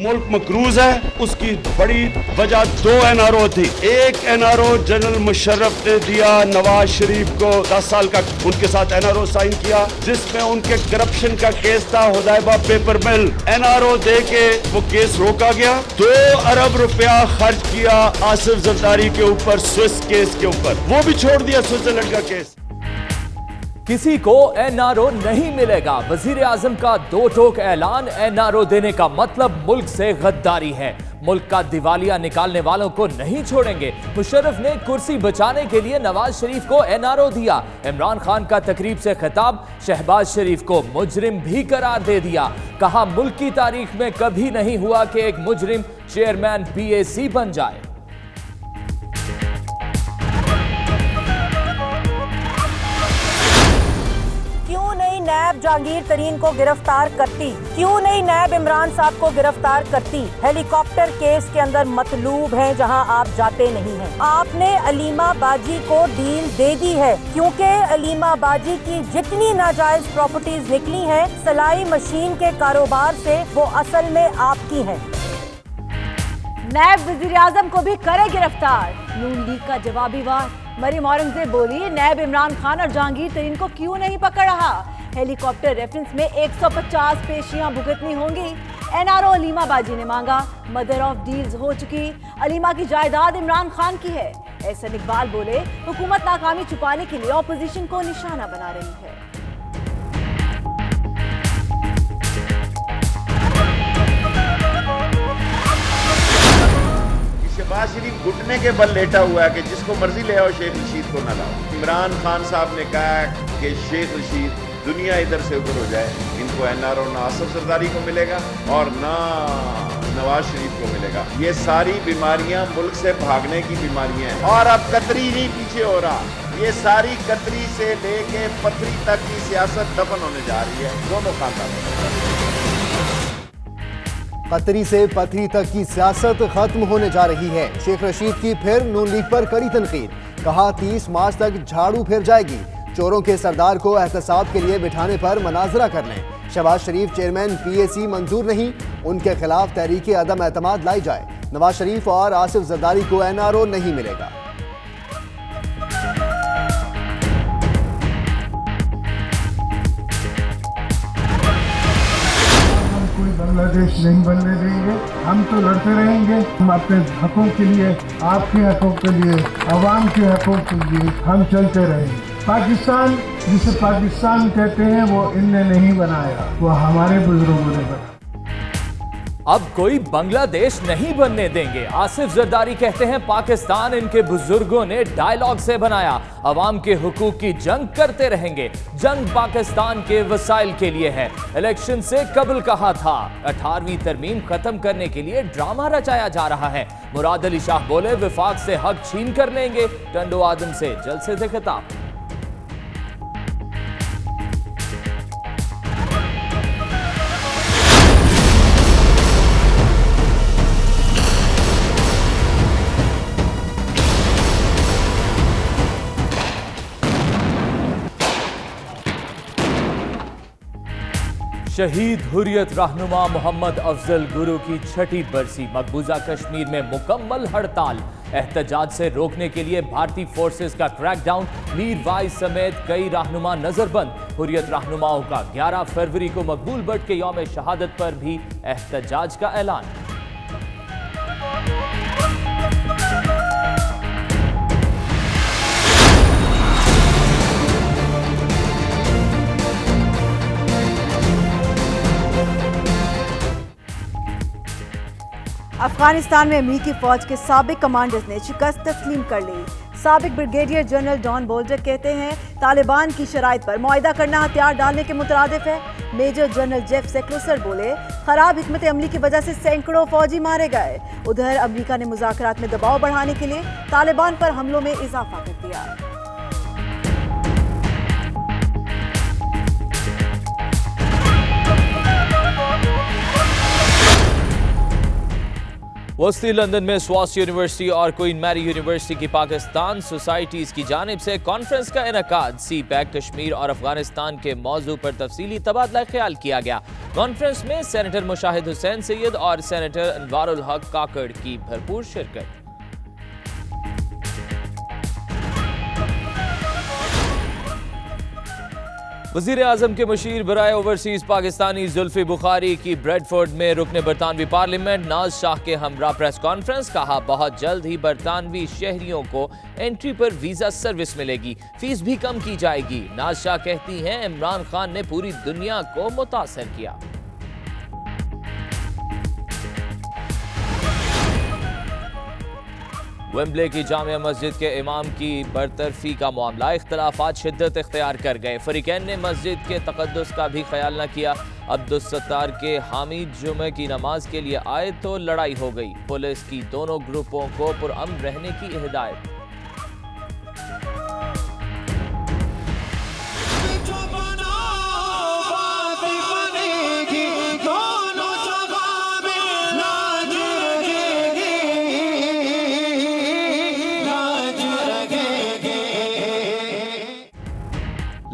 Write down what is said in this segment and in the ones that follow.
मुल्क मकरूज है। उसकी बड़ी वजह 2 NRO थी। एक NRO जनरल मुशर्रफ ने दिया नवाज शरीफ को 10 साल का उनके साथ NRO साइन किया, जिसमें उनके करप्शन का केस था, हुदैबा पेपर मिल। NRO दे के वो केस रोका गया। 2 अरब रुपया खर्च किया आसिफ जरदारी के ऊपर, स्विस केस के ऊपर, वो भी छोड़ दिया स्विट्जरलैंड का केस। किसी को NRO नहीं मिलेगा। वजीर आजम का 2 टोक ऐलान। NRO देने का मतलब मुल्क से गद्दारी है। मुल्क का दिवालिया निकालने वालों को नहीं छोड़ेंगे। मुशर्रफ ने कुर्सी बचाने के लिए नवाज शरीफ को NRO दिया। इमरान खान का तकरीब से खिताब, शहबाज शरीफ को मुजरिम भी करार दे दिया। कहा मुल्क की तारीख में कभी नहीं हुआ कि एक मुजरिम चेयरमैन PAC बन जाए। नैब जहांगीर तरीन को गिरफ्तार करती, क्यों नहीं नैब इमरान साहब को गिरफ्तार करती। हेलीकॉप्टर केस के अंदर मतलूब हैं जहां आप जाते नहीं हैं। आपने अलीमा बाजी को डील दे दी है, क्योंकि अलीमा बाजी की जितनी नाजायज प्रॉपर्टीज निकली हैं सलाई मशीन के कारोबार से, वो असल में आपकी हैं। नैब वजीर आजम को भी करे गिरफ्तार। नून लीग का जवाबी वार। मरीम औरंगजेब बोली, नैब इमरान खान और जहांगीर तरीन को क्यों नहीं पकड़ रहा। हेलीकॉप्टर रेफरेंस में 150 पेशियां भुगतनी होंगी। NRO अलीमा बाजी ने मांगा। मदर ऑफ डील्स हो चुकी। अलीमा की जायदाद इमरान खान की है। एहसन इकबाल बोले, हुकूमत नाकामी छुपाने के लिए ऑपोजिशन को निशाना बना रही है। शहबाज शरीफ घुटने के बल लेटा हुआ है कि जिसको मर्जी ले आओ, शेख रशीद को ना लाओ। इमरान खान साहब ने कहा कि शेख रशीद दुनिया इधर से उधर हो जाए, इनको NRO ना आसिफ जरदारी को मिलेगा और ना नवाज शरीफ को मिलेगा। ये सारी बीमारियां मुल्क से भागने की बीमारियां हैं। और अब कतरी नहीं पीछे हो रहा, ये सारी कतरी से लेके पथरी तक की सियासत दफन होने जा रही है। दोनों खाता कतरी से पथरी तक की सियासत खत्म होने जा रही है। शेख रशीद की फिर नून लीग पर कड़ी तनकीद। कहा 30 मार्च तक झाड़ू फिर जाएगी। चोरों के सरदार को एहतसाब के लिए बिठाने पर मनाजरा कर लें। शहबाज शरीफ चेयरमैन PAC मंजूर नहीं, उनके खिलाफ तहरीक अदम एतमाद लाई जाए। नवाज शरीफ और आसिफ जरदारी को NRO नहीं मिलेगा। बांग्लादेश नहीं बनने देंगे। हम तो लड़ते रहेंगे। हम अपने हकों के लिए, आपके हकों के लिए, आवाम के हकों के लिए हम चलते रहेंगे। पाकिस्तान जिसे पाकिस्तान कहते हैं वो इनने नहीं बनाया, वो हमारे बुजुर्गों ने बनाया। अब कोई बांग्लादेश नहीं बनने देंगे। आसिफ जरदारी कहते हैं पाकिस्तान इनके बुजुर्गों ने डायलॉग से बनाया। अवाम के हुकूक की जंग करते रहेंगे। जंग पाकिस्तान के वसाइल के लिए है। इलेक्शन से कबल कहा था 18वीं तरमीम खत्म करने के लिए ड्रामा रचाया जा रहा है। मुराद अली शाह बोले, विफाक से हक छीन कर लेंगे। टंडो आदम से जलसे से खिताब। शहीद हुर्रियत रहनुमा मोहम्मद अफजल गुरु की 6ठी बरसी। मकबूजा कश्मीर में मुकम्मल हड़ताल। एहतजाज से रोकने के लिए भारतीय फोर्सेस का क्रैकडाउन। मीर वाइस समेत कई रहनुमा नजरबंद। हुर्रियत रहनुमाओं का 11 फरवरी को मकबूल भट्ट के यौम शहादत पर भी एहतजाज का ऐलान। अफगानिस्तान में अमेरिकी फौज के साबिक कमांडर्स ने शिकस्त तस्लीम कर ली। साबिक ब्रिगेडियर जनरल डॉन बोल्टर कहते हैं तालिबान की शराइत पर मुआहिदा करना हथियार डालने के मुतरादिफ है। मेजर जनरल जेफ सेक्लोसर बोले, खराब हिकमत अमली की वजह से सैकड़ों फौजी मारे गए। उधर अमेरिका ने मुज़ाकरात में दबाव बढ़ाने के लिए तालिबान पर हमलों में इजाफा कर दिया। وسطی لندن میں سواس یونیورسٹی اور کوئین میری یونیورسٹی کی پاکستان سوسائٹیز کی جانب سے کانفرنس کا انعقاد سی پیک کشمیر اور افغانستان کے موضوع پر تفصیلی تبادلہ خیال کیا گیا۔ کانفرنس میں سینیٹر مشاہد حسین سید اور سینیٹر انوار الحق کاکڑ کی بھرپور شرکت۔ وزیر اعظم کے مشیر برائے اوورسیز پاکستانی زلفی بخاری کی بریڈ فورڈ میں رکن برطانوی پارلیمنٹ ناز شاہ کے ہمراہ پریس کانفرنس، کہا بہت جلد ہی برطانوی شہریوں کو انٹری پر ویزا سروس ملے گی، فیس بھی کم کی جائے گی۔ ناز شاہ کہتی ہیں عمران خان نے پوری دنیا کو متاثر کیا۔ ویمبلے کی جامع مسجد کے امام کی برطرفی کا معاملہ، اختلافات شدت اختیار کر گئے، فریقین نے مسجد کے تقدس کا بھی خیال نہ کیا۔ عبدالستار کے حامی جمعہ کی نماز کے لیے آئے تو لڑائی ہو گئی، پولیس کی دونوں گروپوں کو پرامن رہنے کی ہدایت۔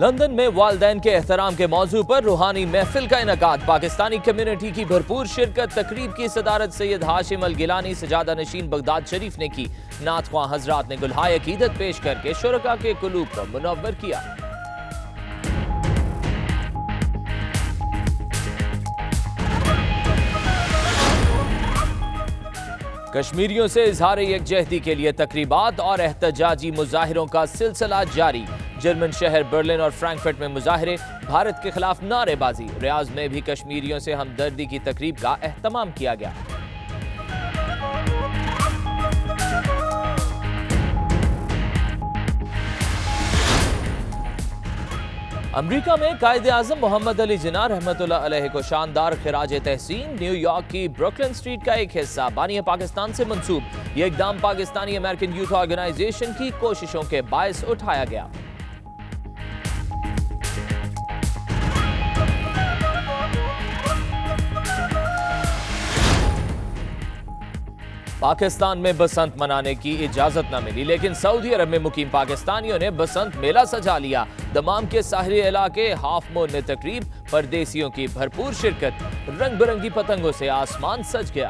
لندن میں والدین کے احترام کے موضوع پر روحانی محفل کا انعقاد، پاکستانی کمیونٹی کی بھرپور شرکت، تقریب کی صدارت سید ہاشم الگیلانی سجادہ نشین بغداد شریف نے کی۔ نعت خواں حضرات نے گلہائے عقیدت پیش کر کے شرکاء کے قلوب کو منور کیا۔ کشمیریوں سے اظہار یکجہتی کے لیے تقریبات اور احتجاجی مظاہروں کا سلسلہ جاری، جرمن شہر برلن اور فرینکفرٹ میں مظاہرے، بھارت کے خلاف نعرے بازی، ریاض میں بھی کشمیریوں سے ہمدردی کی تقریب کا اہتمام کیا گیا۔ امریکہ میں قائد اعظم محمد علی جناح رحمۃ اللہ علیہ کو شاندار خراج تحسین، نیو یارک کی بروکلن اسٹریٹ کا ایک حصہ بانی پاکستان سے منسوب، یہ اقدام پاکستانی امریکن یوتھ آرگنائزیشن کی کوششوں کے باعث اٹھایا گیا۔ پاکستان میں بسنت منانے کی اجازت نہ ملی، لیکن سعودی عرب میں مقیم پاکستانیوں نے بسنت میلہ سجا لیا۔ دمام کے ساحلی علاقے ہاف مون میں تقریب، پردیسیوں کی بھرپور شرکت، رنگ برنگی پتنگوں سے آسمان سج گیا۔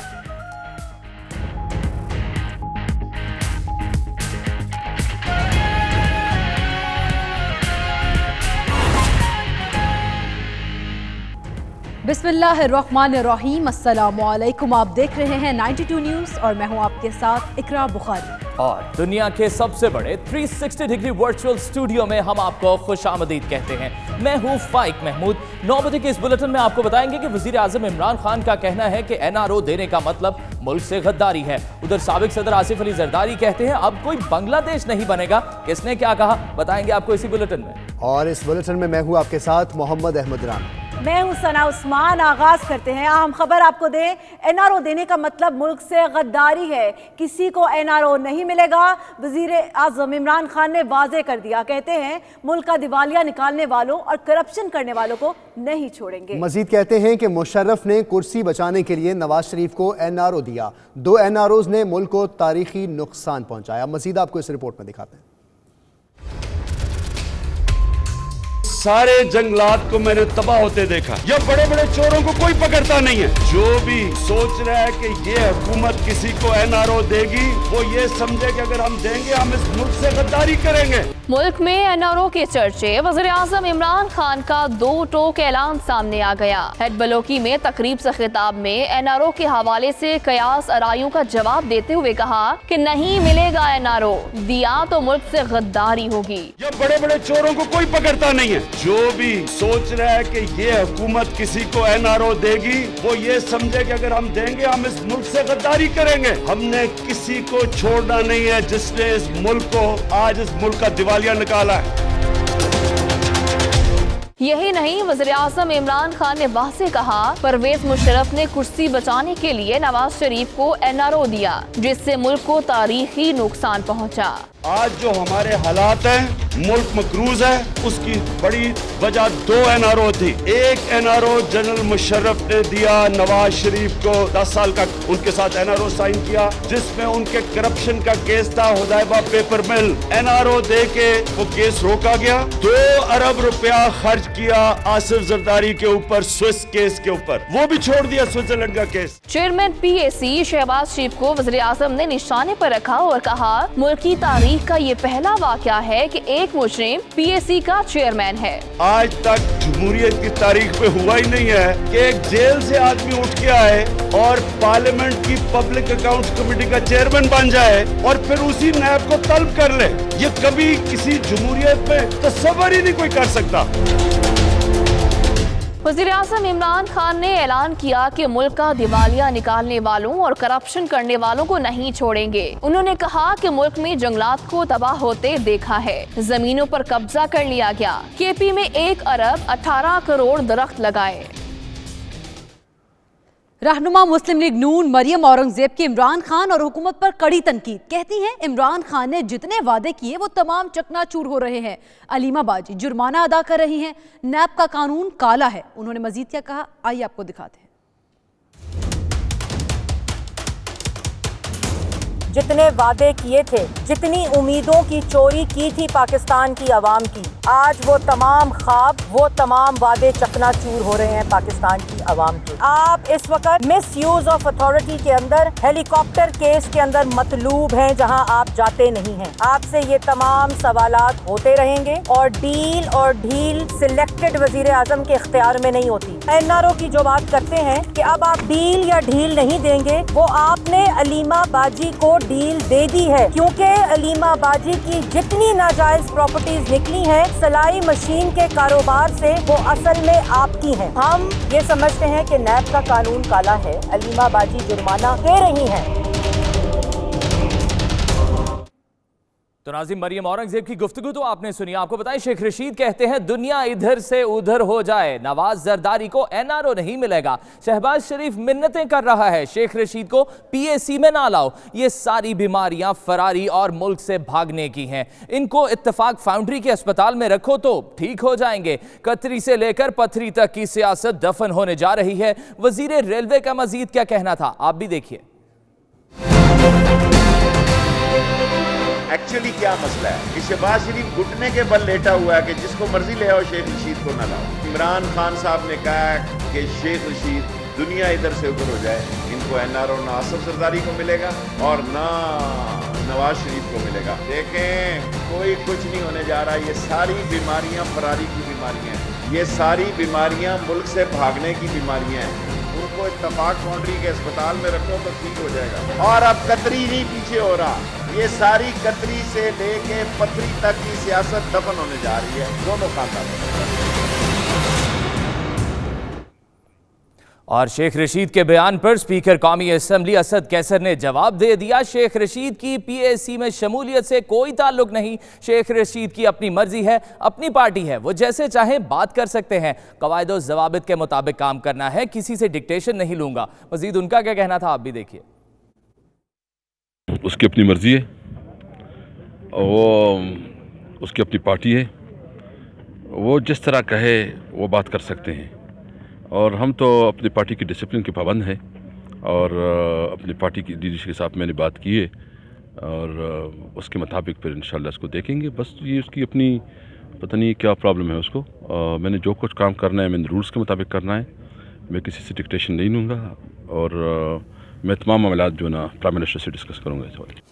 بسم اللہ الرحمن الرحیم، السلام علیکم، آپ دیکھ رہے ہیں 92 نیوز اور میں ہوں آپ کے ساتھ اقرا بخاری۔ اور دنیا کے سب سے بڑے 360 ڈگری ورچوئل اسٹوڈیو میں ہم آپ کو خوش آمدید کہتے ہیں۔ میں ہوں فائق محمود۔ 9 بجے کے اس بلیٹن میں آپ کو بتائیں گے کہ وزیر اعظم عمران خان کا کہنا ہے کہ NRO دینے کا مطلب ملک سے غداری ہے۔ ادھر سابق صدر آصف علی زرداری کہتے ہیں اب کوئی بنگلہ دیش نہیں بنے گا، کس نے کیا کہا بتائیں گے آپ کو اسی بلیٹن میں۔ اور اس بلیٹن میں ہوں آپ کے ساتھ محمد احمد رام۔ میں ہوں ثنا عثمان۔ آغاز کرتے ہیں، اہم خبر آپ کو دیں، NRO دینے کا مطلب ملک سے غداری ہے، کسی کو NRO نہیں ملے گا۔ وزیر اعظم عمران خان نے واضح کر دیا، کہتے ہیں ملک کا دیوالیہ نکالنے والوں اور کرپشن کرنے والوں کو نہیں چھوڑیں گے۔ مزید کہتے ہیں کہ مشرف نے کرسی بچانے کے لیے نواز شریف کو NRO دیا، 2 NROز نے ملک کو تاریخی نقصان پہنچایا۔ مزید آپ کو اس رپورٹ میں دکھاتے ہیں۔ سارے جنگلات کو میں نے تباہ ہوتے دیکھا، یہ بڑے بڑے چوروں کو کوئی پکڑتا نہیں ہے۔ جو بھی سوچ رہا ہے کہ یہ حکومت کسی کو NRO دے گی، وہ یہ سمجھے کہ اگر ہم دیں گے ہم اس ملک سے غداری کریں گے۔ ملک میں NRO کے چرچے، وزیر اعظم عمران خان کا 2 ٹوک اعلان سامنے آ گیا۔ ہیڈ بلوکی میں تقریب سے خطاب میں NRO کے حوالے سے قیاس آرائیوں کا جواب دیتے ہوئے کہا کہ نہیں ملے گا NRO، دیا تو ملک سے غداری ہوگی۔ یہ بڑے بڑے چوروں کو کوئی پکڑتا نہیں ہے۔ جو بھی سوچ رہا ہے کہ یہ حکومت کسی کو NRO دے گی، وہ یہ سمجھے کہ اگر ہم دیں گے ہم اس ملک سے غداری کریں گے۔ ہم نے کسی کو چھوڑنا نہیں ہے جس نے اس ملک کو آج اس ملک کا دیوالیہ نکالا ہے۔ یہی نہیں، وزیر اعظم عمران خان نے واضح کہا پرویز مشرف نے کرسی بچانے کے لیے نواز شریف کو NRO دیا، جس سے ملک کو تاریخی نقصان پہنچا۔ आज जो हमारे हालात हैं, मुल्क मकरूज है, उसकी बड़ी वजह 2 NRO थी। एक NRO जनरल मुशर्रफ ने दिया नवाज शरीफ को 10 साल का, उनके साथ NRO साइन किया, जिसमें उनके करप्शन का केस था, हुदैबा पेपर मिल। NRO दे के वो केस रोका गया। 2 अरब रुपया खर्च किया आसिफ जरदारी के ऊपर, स्विस केस के ऊपर, वो भी छोड़ दिया स्विट्जरलैंड का केस। चेयरमैन PAC शहबाज शरीफ को वज़ीर आज़म ने निशाने पर रखा और कहा, मुल्क की तारीख का ये पहला वाक़या है कि एक मुजरिम PAC का चेयरमैन है। आज तक जमहूरियत की तारीख में हुआ ही नहीं है कि एक जेल से आदमी उठ के आए और पार्लियामेंट की पब्लिक अकाउंट्स कमेटी का चेयरमैन बन जाए और फिर उसी नैब को तलब कर ले। ये कभी किसी जमहूरियत में तस्वर ही नहीं कोई कर सकता। वज़ीर आज़म इमरान खान ने ऐलान किया कि मुल्क का दिवालिया निकालने वालों और करप्शन करने वालों को नहीं छोड़ेंगे। उन्होंने कहा कि मुल्क में जंगलात को तबाह होते देखा है, जमीनों पर कब्जा कर लिया गया। KP में 1 अरब 18 करोड़ दरख्त लगाए। रहनुमा मुस्लिम लीग नून मरियम औरंगजेब की इमरान खान और हुकूमत पर कड़ी तनकीद। कहती हैं इमरान खान ने जितने वादे किए वो तमाम चकनाचूर हो रहे हैं। अलीमा बाजी जुर्माना अदा कर रही हैं। नैब का कानून काला है। उन्होंने मजीद क्या कहा, आइए आपको दिखाते हैं। जितने वादे किए थे, जितनी उम्मीदों की चोरी की थी पाकिस्तान की आवाम की, आज वो तमाम ख्वाब, वो तमाम वादे चकनाचूर हो रहे हैं पाकिस्तान की आवाम के। आप इस वक्त मिस यूज ऑफ अथॉरिटी के अंदर, हेलीकॉप्टर केस के अंदर मतलूब हैं, जहां आप जाते नहीं हैं। आपसे ये तमाम सवालात होते रहेंगे और डील और ढील सिलेक्टेड वजीर आजम के इख्तियार में नहीं होती। NRO की जो बात करते हैं कि अब आप डील या ढील नहीं देंगे, वो आपने अलीमा बाजी को डील दे दी है, क्योंकि अलीमा बाजी की जितनी नाजायज प्रॉपर्टीज निकली हैं सलाई मशीन के कारोबार से, वो असल में आपकी हैं। हम ये समझते हैं कि नैब का कानून काला है, अलीमा बाजी जुर्माना दे रही हैं। तो नाज़रीन, मरियम औरंगजेब की गुफ्तगू तो आपने सुनी। आपको बताएं, शेख रशीद कहते हैं दुनिया इधर से उधर हो जाए, नवाज जरदारी को NRO नहीं मिलेगा। शहबाज शरीफ मिन्नतें कर रहा है, शेख रशीद को PAC में ना लाओ। ये सारी बीमारियां फरारी और मुल्क से भागने की हैं। इनको इत्तेफाक फाउंड्री के अस्पताल में रखो तो ठीक हो जाएंगे। कतरी से लेकर पथरी तक की सियासत दफन होने जा रही है। वजीर रेलवे का मजीद क्या कहना था, आप भी देखिए। एक्चुअली क्या मसला है कि शहबाज शरीफ घुटने के बल लेटा हुआ है कि जिसको मर्जी ले आओ, शेख रशीद को ना लाओ। इमरान खान साहब ने कहा कि शेख रशीद दुनिया इधर से उधर हो जाए, इनको NRO ना आसिफ जरदारी को मिलेगा और ना नवाज शरीफ को मिलेगा। देखें, कोई कुछ नहीं होने जा रहा। ये सारी बीमारियां फरारी की बीमारियां हैं, ये सारी बीमारियां मुल्क से भागने की बीमारियां हैं। उनको इत्तेफाक बाउंड्री के अस्पताल में रखो तो ठीक हो जाएगा। और अब कतरी नहीं पीछे हो रहा, ये सारी कतरी से लेके पथरी तक की सियासत दफन होने जा रही है, दोनों खाता में। और शेख रशीद के बयान पर स्पीकर कौमी असम्बली असद कैसर ने जवाब दे दिया। शेख रशीद की PAC में शमूलियत से कोई ताल्लुक नहीं। शेख रशीद की अपनी मर्जी है, अपनी पार्टी है, वो जैसे चाहें बात कर सकते हैं। कवायद और ज़वाबित के मुताबिक काम करना है, किसी से डिक्टेशन नहीं लूंगा। मजीद उनका क्या कहना था, आप भी देखिए। उसकी अपनी मर्जी है, वो उसकी अपनी पार्टी है, वो जिस तरह कहे वो बात कर सकते हैं। और हम तो अपनी पार्टी की डिसिप्लिन के पाबंद हैं और अपनी पार्टी की लीडरशिप के साथ मैंने बात की है और उसके मुताबिक फिर इंशाल्लाह इसको देखेंगे। बस ये उसकी अपनी पता नहीं क्या प्रॉब्लम है उसको। मैंने जो कुछ काम करना है मैंने रूल्स के मुताबिक करना है, मैं किसी से डिक्टेशन नहीं लूँगा और मैं तमाम मामलात जो ना प्राइम मिनिस्टर से डिस्कस करूँगा इस वक्त।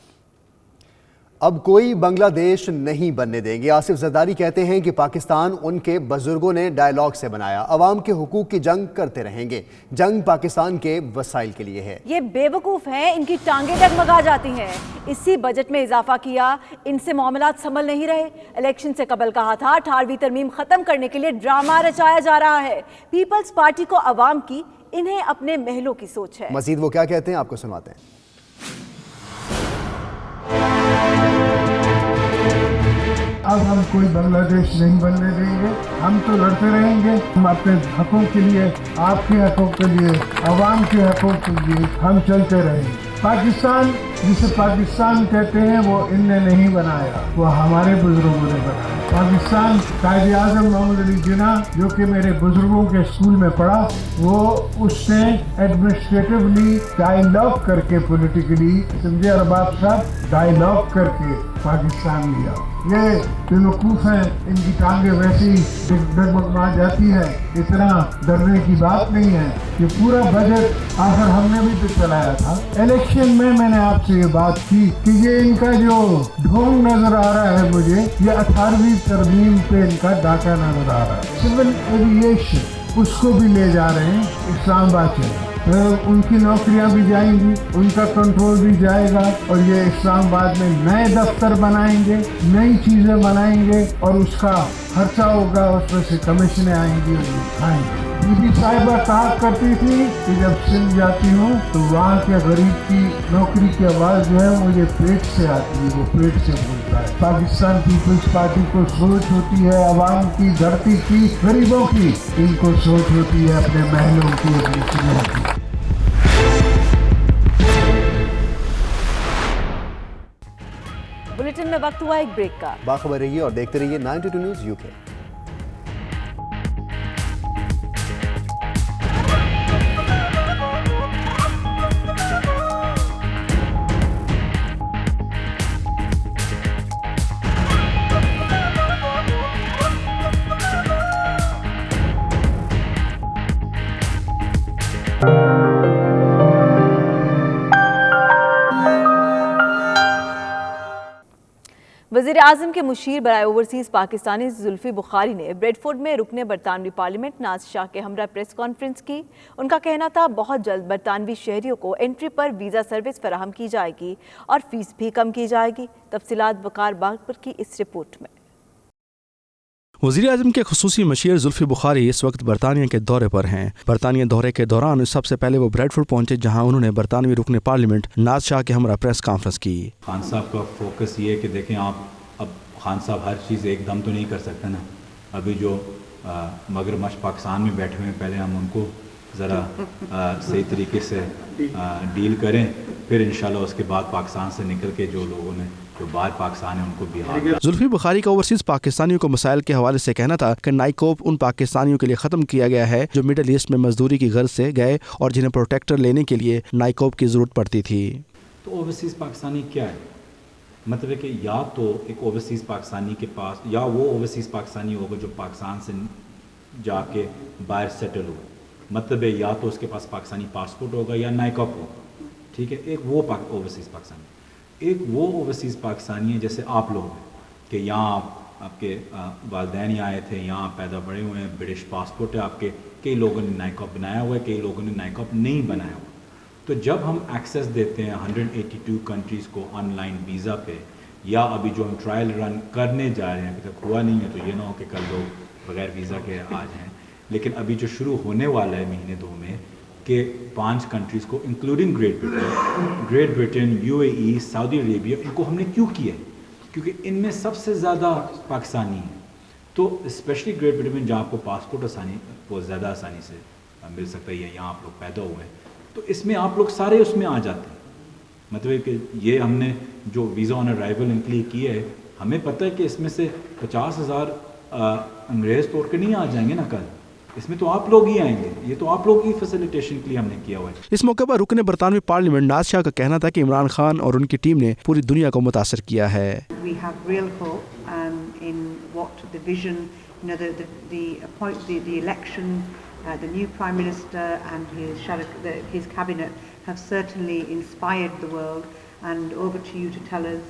अब कोई बांग्लादेश नहीं बनने देंगे। आसिफ जरदारी कहते हैं कि पाकिस्तान उनके बुजुर्गों ने डायलॉग से बनाया, अवाम के हुकूक की जंग करते रहेंगे। जंग पाकिस्तान के वसाइल के लिए है। ये बेवकूफ़ हैं, इनकी टांगें डगमगा जाती हैं। इसी बजट में इजाफा किया, इनसे मामलात संभल नहीं रहे। इलेक्शन से कबल कहा था 18वीं तरमीम ख़त्म करने के लिए ड्रामा रचाया जा रहा है। पीपल्स पार्टी को अवाम की, इन्हें अपने महलों की सोच है। मजीद वो क्या कहते हैं आपको सुनाते हैं। अब हम कोई बांग्लादेश नहीं बनने देंगे, हम तो लड़ते रहेंगे। हम अपने हकों के लिए, आपके हकों के लिए, आवाम के हकों के लिए हम चलते रहेंगे। पाकिस्तान जिसे पाकिस्तान कहते हैं वो इनने नहीं बनाया, वो हमारे बुजुर्गों ने बनाया। पाकिस्तान कायदे आज़म मोहम्मद अली जिन्ना जो कि मेरे बुजुर्गों के स्कूल में पढ़ा, वो उसने एडमिनिस्ट्रेटिवली डायलॉग करके पॉलिटिकली, समझे अरबाब साहब, डायलॉग करके पाकिस्तान लिया। ये बेवकूफ़ हैं, इनकी टांगे वैसी डगमगा जाती है, इतना डरने की बात नहीं है। ये पूरा बजट आखिर हमने भी तो चलाया था। इलेक्शन में मैंने आपसे ये बात की कि ये इनका जो ढोंग नजर आ रहा है मुझे, ये 18वीं तरमीम पे इनका डाका नजर आ रहा है। सिविल एविएशन उसको भी ले जा रहे हैं इस्लामाबाद से, उनकी नौकरियां भी जाएंगी, उनका कंट्रोल भी जाएगा, और ये इस्लामाबाद में नए दफ्तर बनाएंगे, नई चीजें बनाएंगे, और उसका खर्चा होगा, उसमें से कमीशनें आएंगी और खाएंगे। बीबी साहिबा कहा करती थी कि जब सिंध जाती हूँ तो वहाँ के गरीब की नौकरी की आवाज़ जो है मुझे पेट से आती है, वो पेट से बोलता है। पाकिस्तान पीपल्स पार्टी को सोच होती है अवाम की, धरती की, गरीबों की, इनको सोच होती है अपने महलों की, अपनी सिलों की। बुलेटिन में वक्त हुआ एक ब्रेक का। बाखबर रहिए और देखते रहिए 92 न्यूज़ यूके। वज़ीर आज़म के मुशीर बराए ओवरसीज़ पाकिस्तानी जुल्फी बुखारी ने ब्रेडफोर्ड में रुकने बरतानवी पार्लियामेंट नाज शाह के हमरा प्रेस कॉन्फ्रेंस की। उनका कहना था बहुत जल्द बरतानवी शहरियों को एंट्री पर वीज़ा सर्विस फराहम की जाएगी और फीस भी कम की जाएगी। तफसीलात वकार बागपुर की इस रिपोर्ट में। वज़ीर आज़म के खुसूसी मशीर जुल्फी बुखारी इस वक्त बरतानिया के दौरे पर हैं। बरतानिया दौरे के दौरान सबसे पहले वो ब्रेडफोर्ड पहुंचे, जहां उन्होंने बरतानवी रुकने पार्लियामेंट नाज शाह के हमरा प्रेस कॉन्फ्रेंस की। खान साहब का फोकस ये है कि देखें आप, अब खान साहब हर चीज़ एकदम तो नहीं कर सकते ना। अभी जो मगरमच्छ पाकिस्तान में बैठे हुए हैं, पहले हम उनको ज़रा सही तरीके से डील करें, फिर इंशाल्लाह उसके बाद पाकिस्तान से निकल के जो लोगों ने जो बाहर पाकिस्तान है उनको बिहार। जुल्फी बुखारी का ओवरसीज पाकिस्तानियों को मसाइल के हवाले से कहना था कि नाइकोप उन पाकिस्तानियों के लिए ख़त्म किया गया है जो मिडल ईस्ट में मजदूरी की गर्ज से गए और जिन्हें प्रोटेक्टर लेने के लिए नाइकोप की ज़रूरत पड़ती थी। तो ओवरसीज़ पाकिस्तानी क्या है? मतलब है कि या तो एक ओवरसीज़ पाकिस्तानी के पास, या वो ओवरसीज़ पाकिस्तानी होगा जो पाकिस्तान से जाके बाहर सेटल हो, मतलब है या तो उसके पास पाकिस्तानी पासपोर्ट होगा या नाइकोप होगा, ठीक है। एक वो ओवरसीज़ पाकिस्तानी, एक वो ओवरसीज़ पाकिस्तानी है जैसे आप लोग हैं कि यहाँ आपके वालिदैन यहाँ आए थे, यहाँ पैदा बड़े हुए हैं, ब्रिटिश पासपोर्ट है आपके, कई लोगों ने नाइकोप बनाया हुआ है, कई लोगों ने नाइकोप नहीं बनाया हुआ। तो जब हम एक्सेस देते हैं 182 कंट्रीज़ को ऑनलाइन वीज़ा पे, या अभी जो हम ट्रायल रन करने जा रहे हैं, अभी तक हुआ नहीं है, तो ये ना हो कि कल लोग बग़ैर वीज़ा के आ जाएँ, लेकिन अभी जो शुरू होने वाला है महीने 2 में कि 5 कंट्रीज़ को including great Britain, UAE, Saudi Arabia, इनको हमने क्यों किया? क्योंकि इनमें सबसे ज़्यादा पाकिस्तानी हैं। तो स्पेशली ग्रेट ब्रिटेन में जहाँ आपको पासपोर्ट आसानी बहुत ज़्यादा आसानी से मिल सकता है, यहाँ आप लोग पैदा हुए हैं, तो इसमें आप लोग सारे उसमें आ जाते हैं। मतलब कि ये हमने जो वीज़ा ऑन अराइवल इनके लिए किया है, हमें पता है कि इसमें से 50,000 अंग्रेज़ तोड़ के नहीं आ जाएंगे ना कल, इसमें तो आप लोग ही आएंगे, ये तो आप लोग की फैसिलिटेशन के लिए हमने किया हुआ है। इस मौके पर रुकने बरतानवी पार्लियामेंट नाज शाह का कहना था कि इमरान खान और उनकी टीम ने पूरी दुनिया को मुतासर किया है। We have real hope in what the vision, you know, the election, the new Prime Minister and his cabinet have certainly inspired the world. And over to you to tell us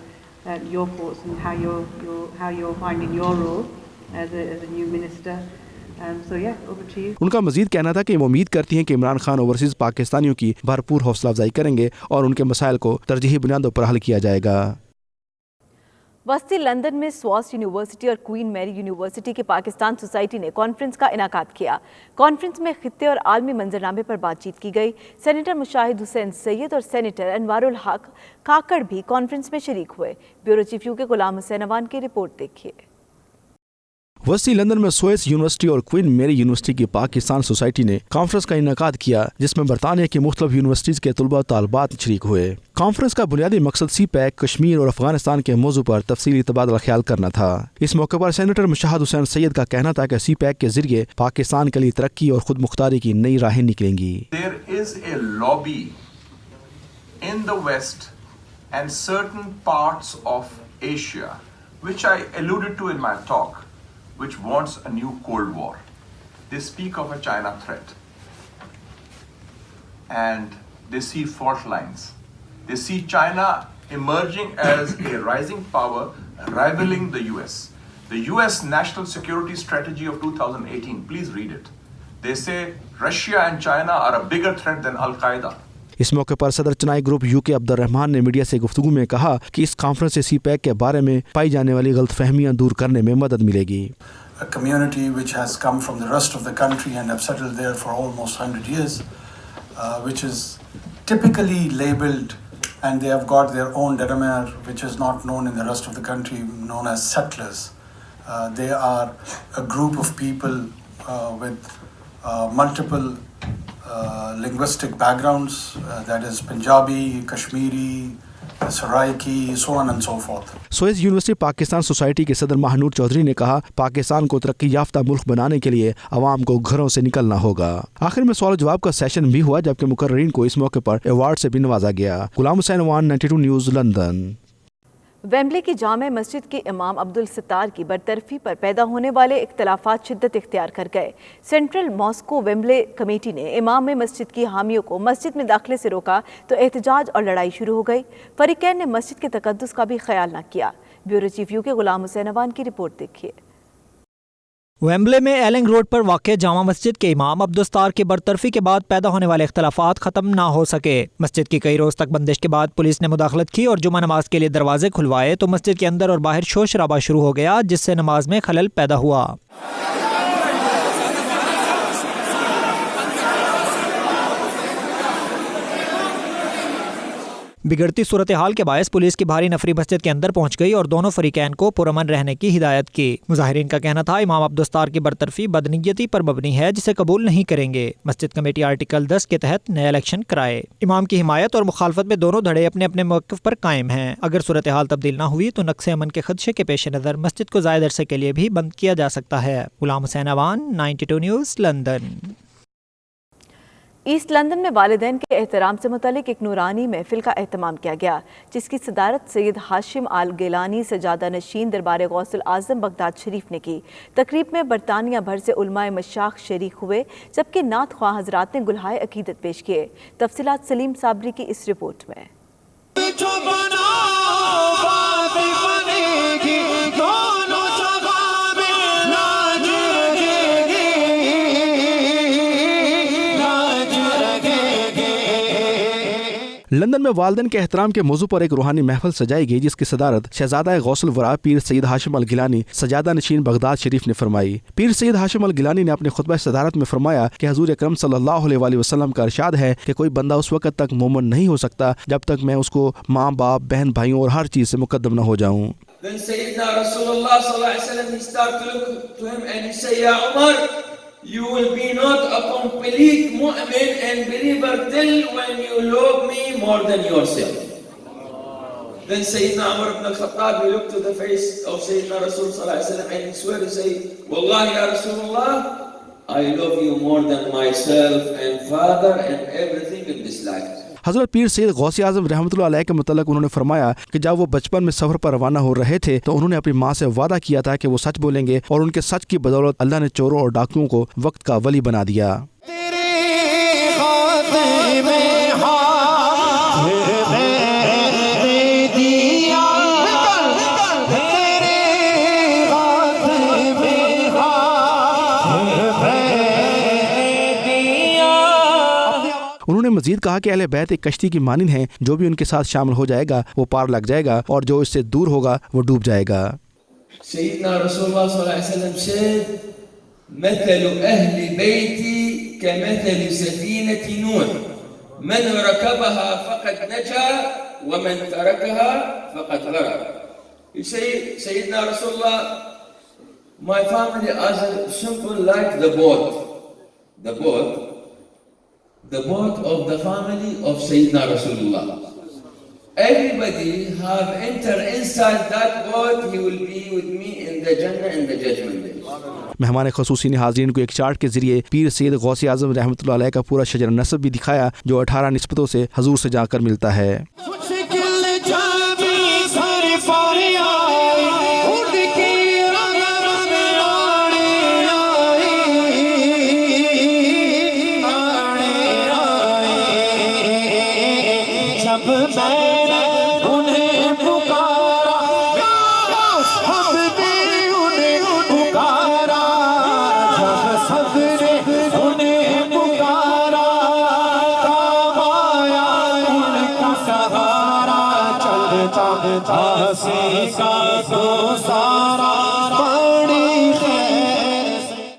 your thoughts and how you're finding your role as a new minister. So yeah, over to you. उनका मजीद कहना था कि वो उम्मीद करती हैं कि Imran Khan overseas पाकिस्तानियों की भरपूर हौसला अफजाई करेंगे और उनके मसाइल को तरजीही बुनियादों पर हल किया जाएगा। वस्ती लंदन में स्वास यूनिवर्सिटी और क्वीन मैरी यूनिवर्सिटी की पाकिस्तान सोसाइटी ने कॉन्फ्रेंस का इनाकाद किया। कॉन्फ्रेंस में खित्ते और आलमी मंजरनामे पर बातचीत की गई। सेनेटर मुशाहिद हुसैन सैयद और सेनेटर अनवारुल हक काकड़ भी कॉन्फ्रेंस में शरीक हुए। ब्यूरो चीफ यूके गुलाम हुसैन अवान की रिपोर्ट देखिए। वस्ती लंदन में सोएस यूनिवर्सिटी और क्वीन मेरी यूनिवर्सिटी की पाकिस्तान सोसाइटी ने कॉन्फ्रेंस का इनेकाद किया, जिसमें बरतानिया की मुख्तलिफ यूनिवर्सिटीज़ के तलबा तालबात शरीक हुए। कॉन्फ्रेंस का बुनियादी मकसद CPAC, कश्मीर और अफगानिस्तान के मौजू पर तफसीली तबादला ख्याल करना था। इस मौके पर सेनेटर मुशाहिद हुसैन सैयद का कहना था कि CPAC के जरिए पाकिस्तान के लिए तरक्की और खुद मुख्तारी की नई राहें निकलेंगी। There is a lobby in the West and certain parts of Asia, which I alluded to in my talk, which wants a new Cold War. They speak of a China threat. And they see fault lines. They see China emerging as a rising power, rivaling the US. The US National Security Strategy of 2018, please read it. They say Russia and China are a bigger threat than Al-Qaeda. इस मौके पर सदर चुनाई group UK Abdul Rahman ने media से गुफ्तगू में कहा कि इस कॉन्फ्रेंस से CPAC के बारे में पाई जाने वाली गलतफहमियां दूर करने में मदद मिलेगी। A community which has come from the rest of the country and have settled there for almost 100 years, which is typically labeled, and they have got their own denominator which is not known in the rest of the country, known as settlers. They are a group of people with multiple linguistic backgrounds, that is Punjabi, Kashmiri, Saraiki, so on and so forth. SOAS university Pakistan society के सदर महानूर चौधरी ने कहा, पाकिस्तान को तरक्की याफ्ता मुल्क बनाने के लिए अवाम को घरों से निकलना होगा। आखिर में सवाल जवाब का सेशन भी हुआ, जबकि मुकर्रीन को इस मौके पर अवार्ड से भी नवाजा गया। Ghulam Hussain, 192 news, London. Wembley की जामे मस्जिद के इमाम अब्दुल सत्तार की बरतरफी पर पैदा होने वाले इख्तलाफात शिद्दत इख्तियार कर गए। सेंट्रल मॉस्को वेम्बले कमेटी ने इमाम में मस्जिद की हामियों को मस्जिद में दाखिले से रोका तो एहतजाज और लड़ाई शुरू हो गई। फरीकैन ने मस्जिद के तकद्दुस का भी ख्याल न किया। ब्यूरो चीफ UK गुलाम हुसैन अवान की रिपोर्ट देखिए। वेम्बले में एलिंग रोड पर वाक़ जामा मस्जिद के इमाम अब्दुल सत्तार की बरतरफी के बाद पैदा होने वाले इख्तलाफात ख़त्म ना हो सके। मस्जिद की कई रोज़ तक बंदिश के बाद पुलिस ने मुदाखलत की और जुमा नमाज के लिए दरवाजे खुलवाए तो मस्जिद के अंदर और बाहर शोर शराबा शुरू हो गया, जिससे नमाज में खलल पैदा हुआ। बिगड़ती सूरत हाल के बायस पुलिस की भारी नफरी मस्जिद के अंदर पहुंच गई और दोनों फरीकैन को पुरअमन रहने की हिदायत की। मुजाहिरीन का कहना था इमाम अब्दुल सत्तार की बरतरफी बदनीयती पर मबनी है, जिसे कबूल नहीं करेंगे। मस्जिद कमेटी आर्टिकल 10 के तहत नया इलेक्शन कराए। इमाम की हिमायत और मुखालफत में दोनों धड़े अपने अपने मौक़िफ़ पर कायम हैं। अगर सूरत हाल तब्दील न हुई तो नक्से अमन के खदशे के पेश नज़र मस्जिद को ज़ायद अरसे के लिए भी बंद किया जा सकता है। Ghulam Hussain Awan, 92 news, London. East London में वालिदैन के एहतराम से मुतल्लिक एक नूरानी महफिल का एहतमाम किया गया, जिसकी सदारत सैयद हाशिम आल गिलानी सजादा नशीन दरबार गौसुल आज़म बगदाद शरीफ ने की। तकरीब में बरतानिया भर से उलमाए मशाख शरीक हुए, जबकि नात ख्वाह हजरात ने गुलहाए अकीदत पेश किए। तफसीलात सलीम साबरी की इस रिपोर्ट में। लंदन में वालिदैन के एहतराम के मौजू पर एक रूहानी महफिल सजाई गई, जिसकी सदारत शहजादा गौसुल वरा पीर सैयद हाशिम अल गिलानी सजादा नशीन बगदाद शरीफ ने फरमाई। पीर सैयद हाशिम अल गिलानी ने अपने खुतबा सदारत में फरमाया कि हुजूर अकरम सल्लल्लाहु अलैहि वसल्लम का इरशाद है कि कोई बंदा उस वक्त तक मोमिन नहीं हो सकता जब तक मैं उसको माँ बाप, बहन भाइयों और हर चीज से मुकद्दम न हो जाऊं। You will be not a complete mu'min and believer till when you love me more than yourself. Then Sayyidina Umar ibn al-Khattab, he looked to the face of Sayyidina Rasul sallallahu alaihi wasallam and he swear to say, Wallahi ya Rasulullah, I love you more than myself and father and everything in this life. हज़रत पीर सैयद गौसे आज़म रहमतुल्लाह अलैह के मुतल्लिक़ उन्होंने फरमाया कि जब वो बचपन में सफ़र पर रवाना हो रहे थे तो उन्होंने अपनी माँ से वादा किया था कि वो सच बोलेंगे, और उनके सच की बदौलत अल्लाह ने चोरों और डाकुओं को वक्त का वली बना दिया। उन्होंने मजीद कहा कि अहले बैत एक कश्ती की मानिंद हैं, जो भी उनके साथ शामिल हो जाएगा वो पार लग जाएगा और जो इससे दूर होगा वो डूब जाएगा। Sayyidina Rasulullah sallallahu alaihi wasallam said, "Mathalu ahli bayti kamathali safinati Nuh, man rakabaha faqad naja wa man tarakaha faqad gharaq." You say, Sayyidina Rasulullah, My family as a simple like the boat of the family of Sayyidina Rasulullah. Everybody have enter inside that boat, he will be with me in the Jannah in the judgment day. मेहमान खसूसी ने हाज़रीन को एक chart के जरिए पीर सैयद गौसे आज़म रहमतुल्लाह अलैह का पूरा शजर नसब भी दिखाया, जो 18 निस्बतों से हजूर से जाकर मिलता है।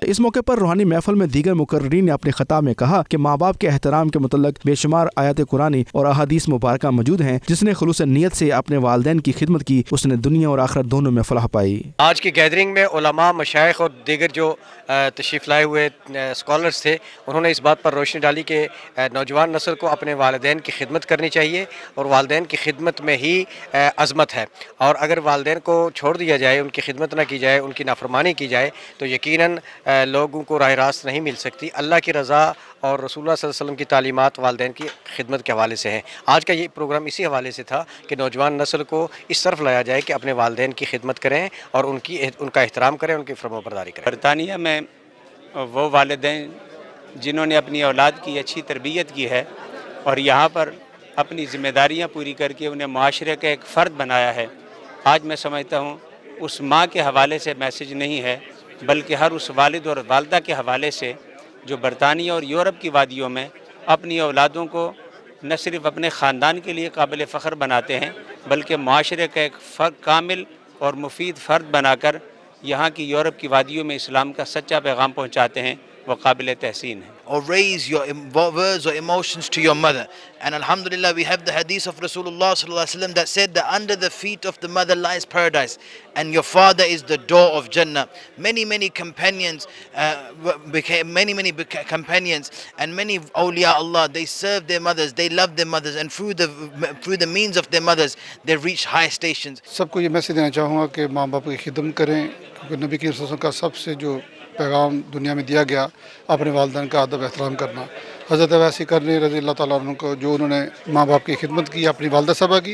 इस मौके पर रूहानी महफल में दीगर मुकर्रीन ने अपने खिताब में कहा कि माँ बाप के एहतराम के मुतल्लक बेशुमार आयत कुरानी और अहादीस मुबारक मौजूद हैं। जिसने खुलूस नियत से अपने वालिदैन की खिदमत की, उसने दुनिया और आखिरत दोनों में फलाह पाई। आज की गैदरिंग में उलमा, मशाइख और दीगर जो तशरीफ़ लाए हुए स्कॉलर्स थे, उन्होंने इस बात पर रोशनी डाली कि नौजवान नस्ल को अपने वालिदैन की खिदमत करनी चाहिए और वालिदैन की खिदमत में ही अज़मत है। और अगर वालिदैन को छोड़ दिया जाए, उनकी खिदमत ना की जाए, उनकी नाफरमानी की जाए, तो यकीनन लोगों को राह रास्त नहीं मिल सकती। अल्लाह की रज़ा और रसूलुल्लाह सल्लल्लाहु अलैहि वसल्लम की तालीमात वालिदैन की खिदमत के हवाले से हैं। आज का ये प्रोग्राम इसी हवाले से था कि नौजवान नस्ल को इस तरफ लाया जाए कि अपने वालिदैन की खिदमत करें और उनका एहतराम करें, उनकी फरमाबरदारी करें। बरतानिया में वो वालिदैन जिन्होंने अपनी औलाद की अच्छी तरबियत की है और यहाँ पर अपनी ज़िम्मेदारियाँ पूरी करके उन्हें माशरे का एक फ़र्द बनाया है, आज मैं समझता हूँ उस माँ के हवाले से मैसेज नहीं है, बल्कि हर उस वालिद और वालदा के हवाले से जो बरतानिया और यूरोप की वादियों में अपनी औलादों को न सिर्फ़ अपने ख़ानदान के लिए काबिल फ़ख्र बनाते हैं, बल्कि माशरे का एक कामिल और मुफीद फ़र्द बनाकर यहाँ की यूरोप की वादियों में इस्लाम का सच्चा पैगाम पहुँचाते हैं, वो काबिल तहसीन है। Or raise your words or emotions to your mother. And alhamdulillah, we have the hadith of Rasulullah sallallahu alaihi wasallam that said that under the feet of the mother lies paradise and your father is the door of Jannah. Many companions became many companions and many awliya Allah, they serve their mothers, they love their mothers, and through the means of their mothers they reach high stations. सबको ये message देना चाहूँगा कि माँ बाप की खिदमत करें, क्योंकि नबी की रसूल का सबसे जो पैगाम दुनिया में दिया गया, अपने वालिदैन का अदब एहतराम करना। हज़रत वैसी करनी रज़ी अल्लाह ताला अन्हु को जो उन्होंने माँ बाप की खिदमत की, अपनी वालदा साहबा की,